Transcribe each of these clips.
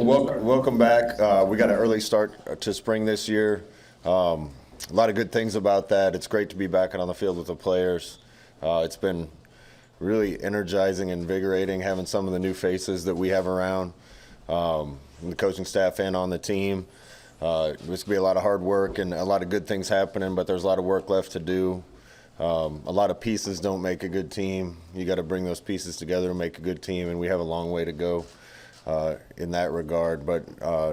Welcome back. We got an early start to spring this year. A lot of good things about that. It's great to be back on the field with the players. It's been really energizing and invigorating having some of the new faces that we have around, the coaching staff and on the team. It's going to be a lot of hard work and a lot of good things happening, but there's a lot of work left to do. A lot of pieces don't make a good team. You got to bring those pieces together to make a good team, and we have a long way to go in that regard. But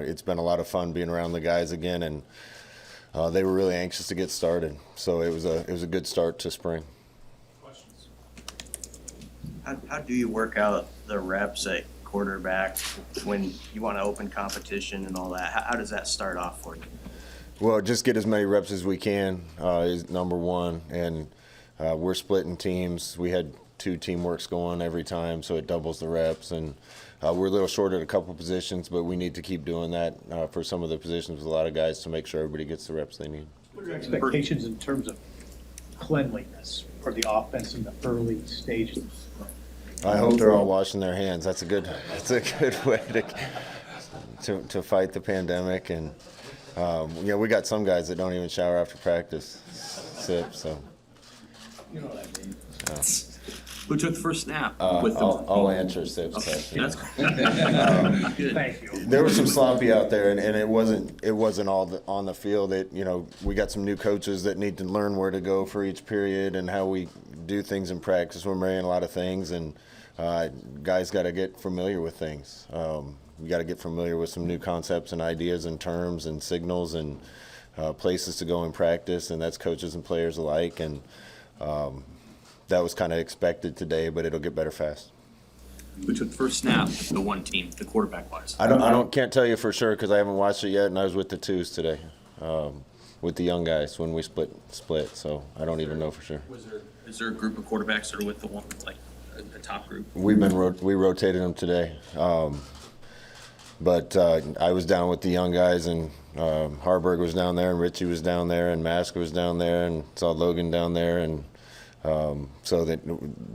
it's been a lot of fun being around the guys again, and they were really anxious to get started. So it was a good start to spring. Questions? How do you work out the reps at quarterback when you want to open competition and all that? How does that start off for you? Well, just get as many reps as we can is number one, and we're splitting teams. We had 2 teamworks going every time, so it doubles the reps, and we're a little short at a couple positions, but we need to keep doing that for some of the positions with a lot of guys to make sure everybody gets the reps they need. What are your expectations in terms of cleanliness for the offense in the early stages? I hope they're all washing their hands. That's a good way to fight the pandemic. And we got some guys that don't even shower after practice. So. You know what I mean. Who took the first snap with them? I'll answer Sip's question. That's Good. Thank you. There was some sloppy out there, and it wasn't all on the field. We got some new coaches that need to learn where to go for each period and how we do things in practice. We're marrying a lot of things, and guys got to get familiar with things. We got to get familiar with some new concepts and ideas and terms and signals and places to go in practice, and that's coaches and players alike. And that was kind of expected today, but it'll get better fast. Who took the first snap? The one team, the quarterback-wise. Can't tell you for sure because I haven't watched it yet, and I was with the twos today, with the young guys when we split. So I don't even know for sure. Is there a group of quarterbacks that are with the one, like a top group? We rotated them today, but I was down with the young guys, and Harburg was down there, and Richie was down there, and Mask was down there, and saw Logan down there, and so that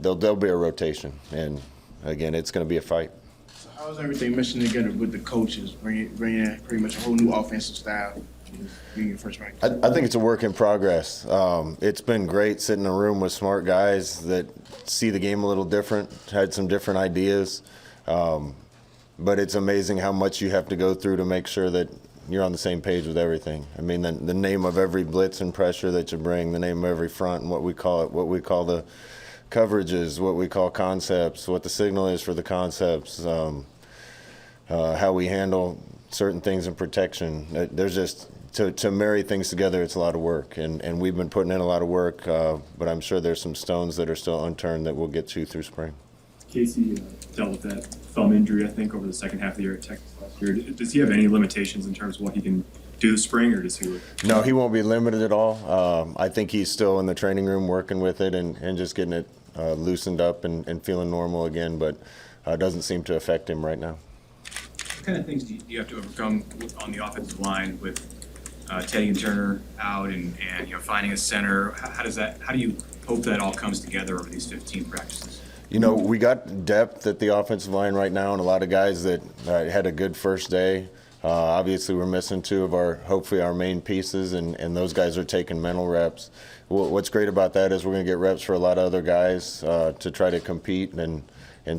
there'll be a rotation, and again, it's going to be a fight. So how's everything meshing together with the coaches, bringing in pretty much a whole new offensive style, being your first rank? I think it's a work in progress. It's been great sitting in a room with smart guys that see the game a little different, had some different ideas, but it's amazing how much you have to go through to make sure that you're on the same page with everything. I mean, the name of every blitz and pressure that you bring, the name of every front and what we call the coverages, what we call concepts, what the signal is for the concepts, how we handle certain things in protection. There's just, to marry things together, it's a lot of work, and we've been putting in a lot of work, but I'm sure there's some stones that are still unturned that we'll get to through spring. Casey dealt with that thumb injury, I think, over the second half of the year at Texas last year. Does he have any limitations in terms of what he can do this spring, or does he? No, he won't be limited at all. I think he's still in the training room working with it and just getting it loosened up and feeling normal again, but it doesn't seem to affect him right now. What kind of things do you have to overcome on the offensive line with Teddy and Turner out and finding a center? How do you hope that all comes together over these 15 practices? We got depth at the offensive line right now, and a lot of guys that had a good first day. Obviously, we're missing 2 of hopefully our main pieces, and those guys are taking mental reps. What's great about that is we're going to get reps for a lot of other guys to try to compete and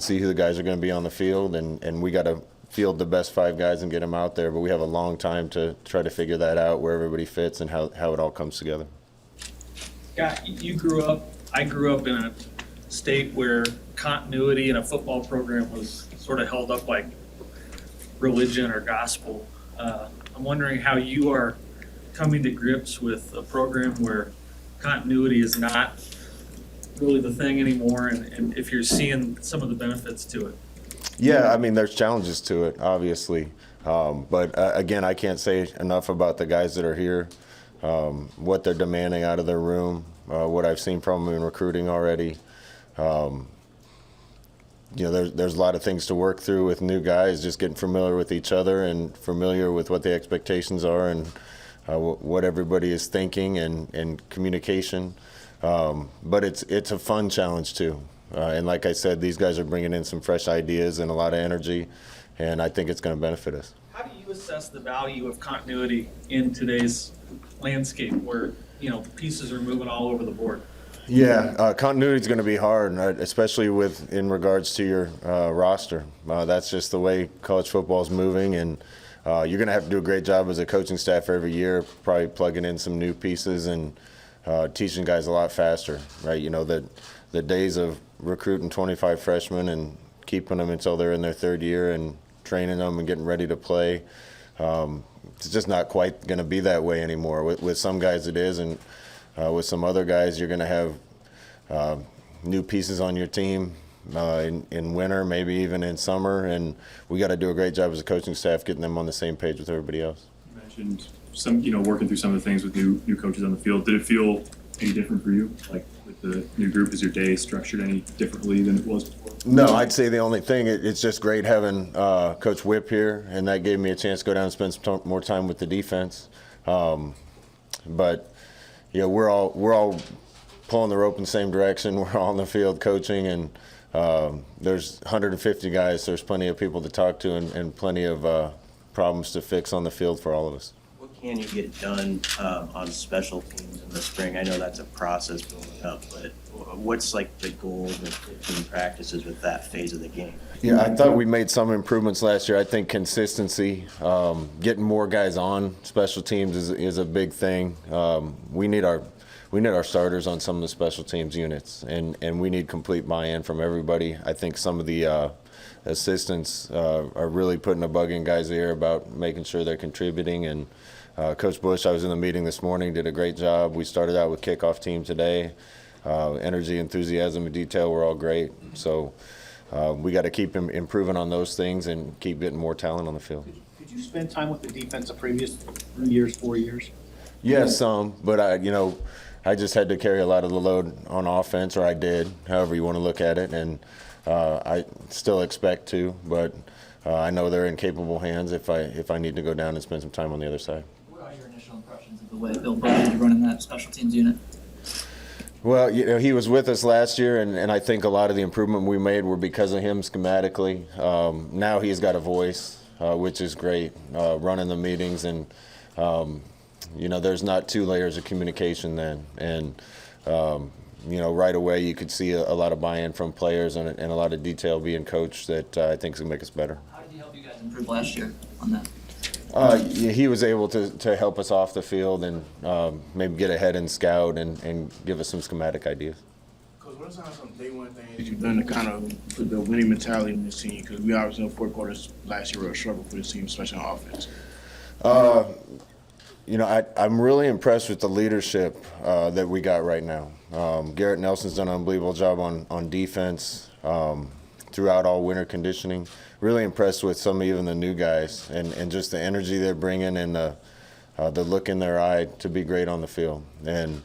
see who the guys are going to be on the field, and we got to field the best 5 guys and get them out there, but we have a long time to try to figure that out, where everybody fits and how it all comes together. Scott, I grew up in a state where continuity in a football program was sort of held up like religion or gospel. I'm wondering how you are coming to grips with a program where continuity is not really the thing anymore, and if you're seeing some of the benefits to it. Yeah, I mean, there's challenges to it, obviously. But again, I can't say enough about the guys that are here, what they're demanding out of their room, what I've seen from them in recruiting already. There's a lot of things to work through with new guys, just getting familiar with each other and familiar with what the expectations are and what everybody is thinking and communication. But it's a fun challenge too. And like I said, these guys are bringing in some fresh ideas and a lot of energy. and I think it's going to benefit us. How do you assess the value of continuity in today's landscape where, pieces are moving all over the board? Yeah, continuity is going to be hard, especially in regards to your roster. That's just the way college football is moving, and you're going to have to do a great job as a coaching staff every year, probably plugging in some new pieces and teaching guys a lot faster, right? The days of recruiting 25 freshmen and keeping them until they're in their third year and training them and getting ready to play, it's just not quite going to be that way anymore. With some guys it is, and with some other guys, you're going to have new pieces on your team in winter, maybe even in summer, and we got to do a great job as a coaching staff getting them on the same page with everybody else. You mentioned working through some of the things with new coaches on the field. Did it feel any different for you? Like with the new group, is your day structured any differently than it was before? No, I'd say the only thing, it's just great having Coach Whip here, and that gave me a chance to go down and spend some more time with the defense. But we're all pulling the rope in the same direction. We're all in the field coaching, and there's 150 guys. There's plenty of people to talk to and plenty of problems to fix on the field for all of us. What can you get done on special teams in the spring? I know that's a process building up, but what's like the goal of the 15 practices with that phase of the game? Yeah, I thought we made some improvements last year. I think consistency, getting more guys on special teams is a big thing. We need our starters on some of the special teams units, and we need complete buy-in from everybody. I think some of the assistants are really putting a bug in guys' ear about making sure they're contributing. And Coach Bush, I was in the meeting this morning, did a great job. We started out with kickoff team today. Energy, enthusiasm, and detail were all great. So we got to keep improving on those things and keep getting more talent on the field. Could you spend time with the defense the previous 3 years, 4 years? Yes, some, but I just had to carry a lot of the load on offense, or I did, however you want to look at it, and I still expect to, but I know they're in capable hands if I need to go down and spend some time on the other side. What are your initial impressions of the way Bill Bowman is running that special teams unit? Well, he was with us last year, and I think a lot of the improvement we made were because of him schematically. Now he's got a voice, which is great, running the meetings, and there's not two layers of communication then. And, right away you could see a lot of buy-in from players and a lot of detail being coached that I think is going to make us better. How did he help you guys improve last year on that? He was able to help us off the field and maybe get ahead and scout and give us some schematic ideas. Coach, what are some day one things that you've done to kind of put the winning mentality in this team? Because we obviously know fourth quarters last year were a struggle for this team, especially on offense. I'm really impressed with the leadership that we got right now. Garrett Nelson's done an unbelievable job on defense throughout all winter conditioning. Really impressed with some even the new guys and just the energy they're bringing and the look in their eye to be great on the field. And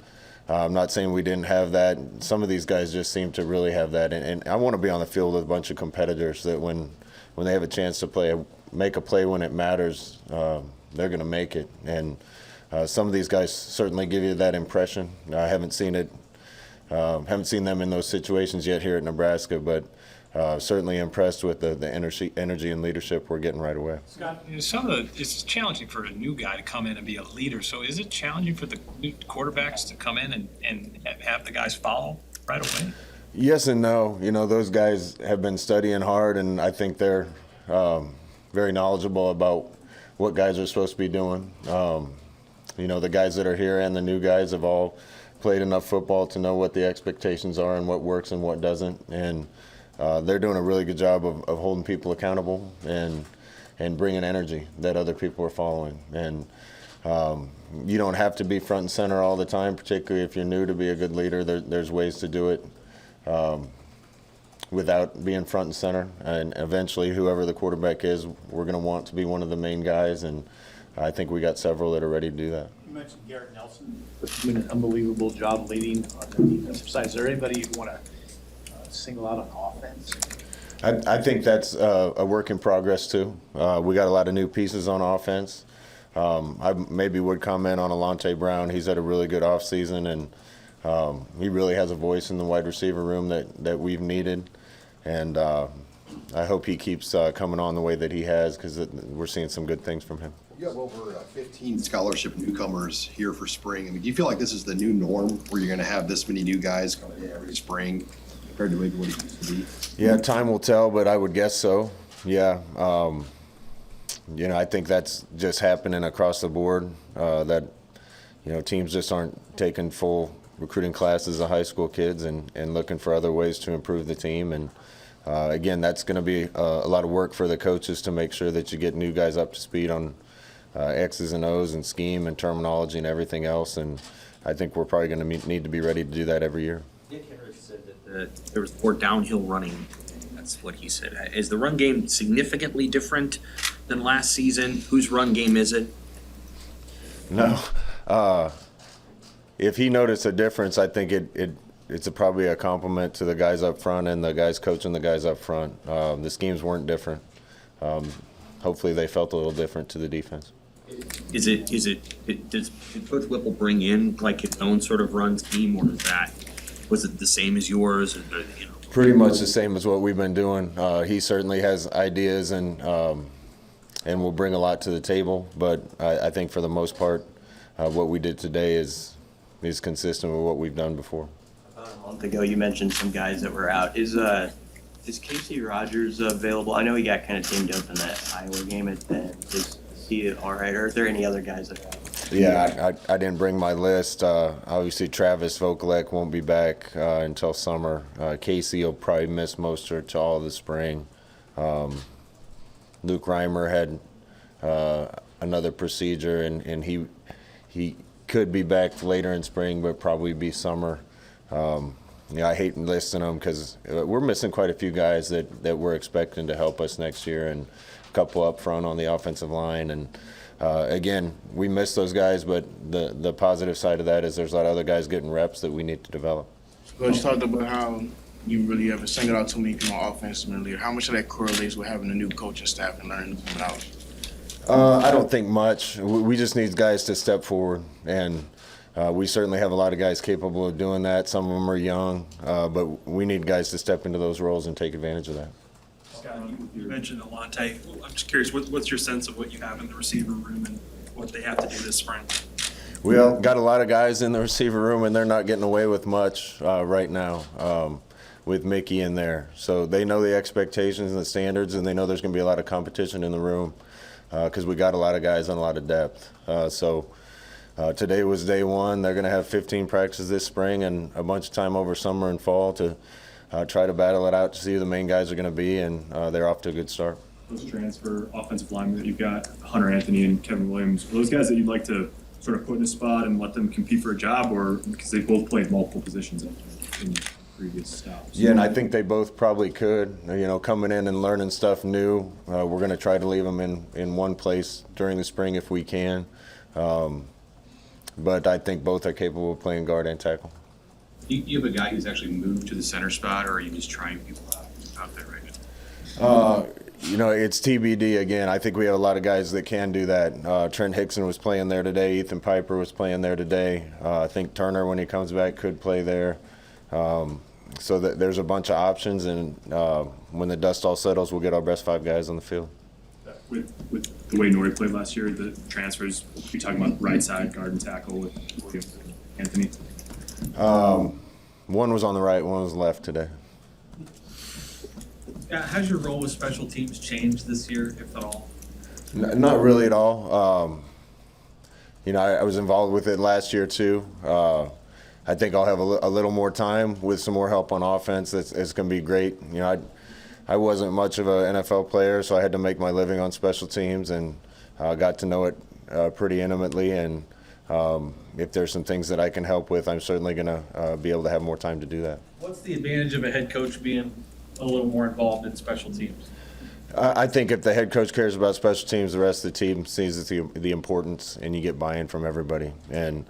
I'm not saying we didn't have that. Some of these guys just seem to really have that. And I want to be on the field with a bunch of competitors that when they have a chance to make a play when it matters, they're going to make it. And some of these guys certainly give you that impression. I haven't seen them in those situations yet here at Nebraska, but certainly impressed with the energy and leadership we're getting right away. Scott? It's challenging for a new guy to come in and be a leader. So is it challenging for the new quarterbacks to come in and have the guys follow right away? Yes and no. Those guys have been studying hard, and I think they're very knowledgeable about what guys are supposed to be doing. The guys that are here and the new guys have all played enough football to know what the expectations are and what works and what doesn't. And they're doing a really good job of holding people accountable and bringing energy that other people are following. And you don't have to be front and center all the time, particularly if you're new, to be a good leader. There's ways to do it without being front and center. And eventually, whoever the quarterback is, we're going to want to be one of the main guys. And I think we got several that are ready to do that. You mentioned Garrett Nelson doing an unbelievable job leading on the defensive side. Is there anybody you want to single out on offense? I think that's a work in progress too. We got a lot of new pieces on offense. I maybe would comment on Alante Brown. He's had a really good offseason, and he really has a voice in the wide receiver room that we've needed. And I hope he keeps coming on the way that he has, because we're seeing some good things from him. You have over 15 scholarship newcomers here for spring. I mean, do you feel like this is the new norm where you're going to have this many new guys coming in every spring compared to maybe what it used to be? Yeah, time will tell, but I would guess so. Yeah. I think that's just happening across the board, that, teams just aren't taking full recruiting classes of high school kids and looking for other ways to improve the team. And again, that's going to be a lot of work for the coaches to make sure that you get new guys up to speed on X's and O's and scheme and terminology and everything else. And I think we're probably going to need to be ready to do that every year. Nick Henry said that there was more downhill running. That's what he said. Is the run game significantly different than last season? Whose run game is it? No. If he noticed a difference, I think it's probably a compliment to the guys up front and the guys coaching the guys up front. The schemes weren't different. Hopefully they felt a little different to the defense. Does Coach Whipple bring in like his own sort of run scheme, or was it the same as yours? Pretty much the same as what we've been doing. He certainly has ideas and will bring a lot to the table. But I think for the most part, what we did today is consistent with what we've done before. About a month ago, you mentioned some guys that were out. Is Casey Rogers available? I know he got kind of teamed up in that Iowa game at the end. Is he all right, or are there any other guys that are out? Yeah, I didn't bring my list. Obviously, Travis Vokalek won't be back until summer. Casey will probably miss most or to all of the spring. Luke Reimer had another procedure, and he could be back later in spring, but probably be summer. I hate listing them because we're missing quite a few guys that we're expecting to help us next year, and a couple up front on the offensive line. And again, we miss those guys, but the positive side of that is there's a lot of other guys getting reps that we need to develop. Coach talked about how you really haven't singled out too many people on offense and leader. How much of that correlates with having a new coaching staff and learning them out? I don't think much. We just need guys to step forward, and we certainly have a lot of guys capable of doing that. Some of them are young, but we need guys to step into those roles and take advantage of that. Scott, you mentioned Alante. I'm just curious, what's your sense of what you have in the receiver room and what they have to do this spring? We got a lot of guys in the receiver room, and they're not getting away with much right now with Mickey in there. So they know the expectations and the standards, and they know there's going to be a lot of competition in the room because we got a lot of guys on a lot of depth. Today was day one. They're going to have 15 practices this spring and a bunch of time over summer and fall to try to battle it out to see who the main guys are going to be, and they're off to a good start. Those transfer offensive linemen that you've got, Hunter Anthony and Kevin Williams, are those guys that you'd like to sort of put in a spot and let them compete for a job, or because they both played multiple positions in previous stops? Yeah, and I think they both probably could. Coming in and learning stuff new, we're going to try to leave them in one place during the spring if we can. But I think both are capable of playing guard and tackle. You have a guy who's actually moved to the center spot, or are you just trying people out there right now? It's TBD again. I think we have a lot of guys that can do that. Trent Hickson was playing there today. Ethan Piper was playing there today. I think Turner, when he comes back, could play there. So there's a bunch of options, and when the dust all settles, we'll get our best 5 guys on the field. With the way Nori played last year, the transfers, you're talking about right side guard and tackle with Williams and Anthony? One was on the right, one was left today. How's your role with special teams changed this year, if at all? Not really at all. I was involved with it last year too. I think I'll have a little more time with some more help on offense. It's going to be great. I wasn't much of an NFL player, so I had to make my living on special teams, and got to know it pretty intimately. And if there's some things that I can help with, I'm certainly going to be able to have more time to do that. What's the advantage of a head coach being a little more involved in special teams? I think if the head coach cares about special teams, the rest of the team sees the importance, and you get buy-in from everybody. And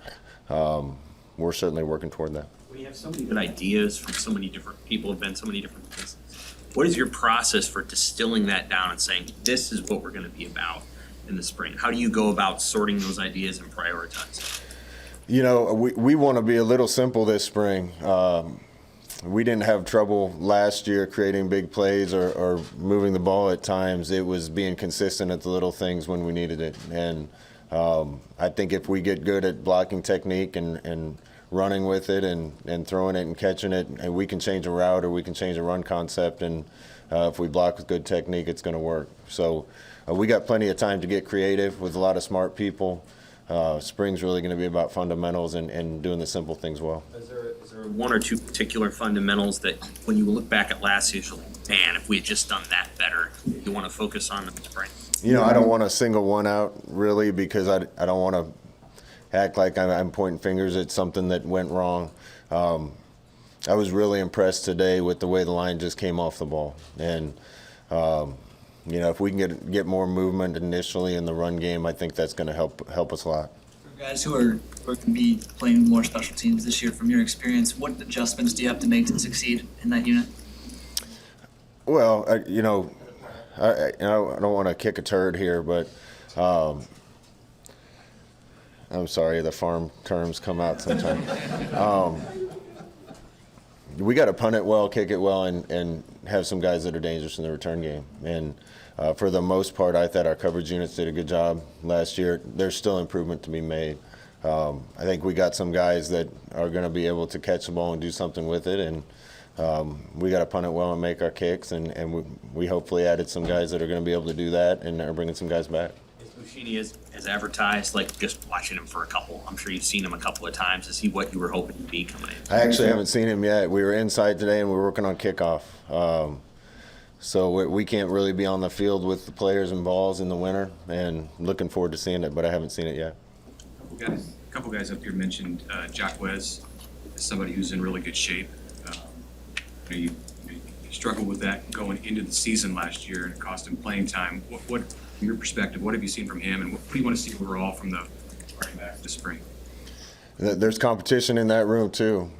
we're certainly working toward that. We have so many good ideas from so many different people, have been so many different places. What is your process for distilling that down and saying, this is what we're going to be about in the spring? How do you go about sorting those ideas and prioritizing? We want to be a little simple this spring. we didn't have trouble last year creating big plays or moving the ball at times. It was being consistent at the little things when we needed it. And I think if we get good at blocking technique and running with it and throwing it and catching it, and we can change a route or we can change a run concept. And if we block with good technique, it's going to work. So we got plenty of time to get creative with a lot of smart people. Spring's really going to be about fundamentals and doing the simple things well. Is there one or two particular fundamentals that, when you look back at last year, you're like, man, if we had just done that better, you want to focus on in the spring? I don't want to single one out really, because I don't want to act like I'm pointing fingers at something that went wrong. I was really impressed today with the way the line just came off the ball. And, if we can get more movement initially in the run game, I think that's going to help us a lot. For guys who are going to be playing more special teams this year, from your experience, what adjustments do you have to make to succeed in that unit? Well, I don't want to kick a turd here, but I'm sorry, the farm terms come out sometimes. We got to punt it well, kick it well, and have some guys that are dangerous in the return game. And for the most part, I thought our coverage units did a good job last year. There's still improvement to be made. I think we got some guys that are going to be able to catch the ball and do something with it, and we got to punt it well and make our kicks. And we hopefully added some guys that are going to be able to do that and are bringing some guys back. Bushini is advertised, like just watching him for a couple. I'm sure you've seen him a couple of times. Is he what you were hoping to be coming in? I actually haven't seen him yet. We were inside today and we were working on kickoff. So we can't really be on the field with the players and balls in the winter, and looking forward to seeing it, but I haven't seen it yet. A couple guys up here mentioned Jacques as somebody who's in really good shape. You struggled with that going into the season last year, and it cost him playing time. What from your perspective, what have you seen from him, and what do you want to see overall from the running back this spring? There's competition in that room too.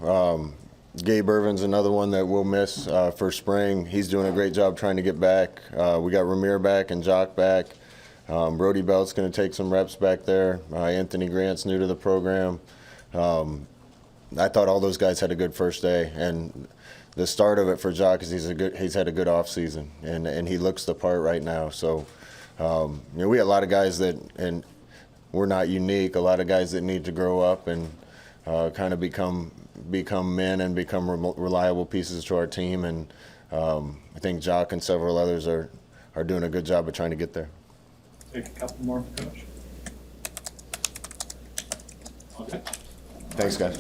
Gabe Irvin's another one that we'll miss for spring. He's doing a great job trying to get back. We got Ramir back and Jock back. Brody Belt's going to take some reps back there. Anthony Grant's new to the program. I thought all those guys had a good first day, and the start of it for Jock is he's had a good off season, and he looks the part right now. So we had a lot of guys that, and we're not unique, a lot of guys that need to grow up and kind of become men and become reliable pieces to our team. And I think Jock and several others are doing a good job of trying to get there. Take a couple more, Coach. Okay. Thanks, guys.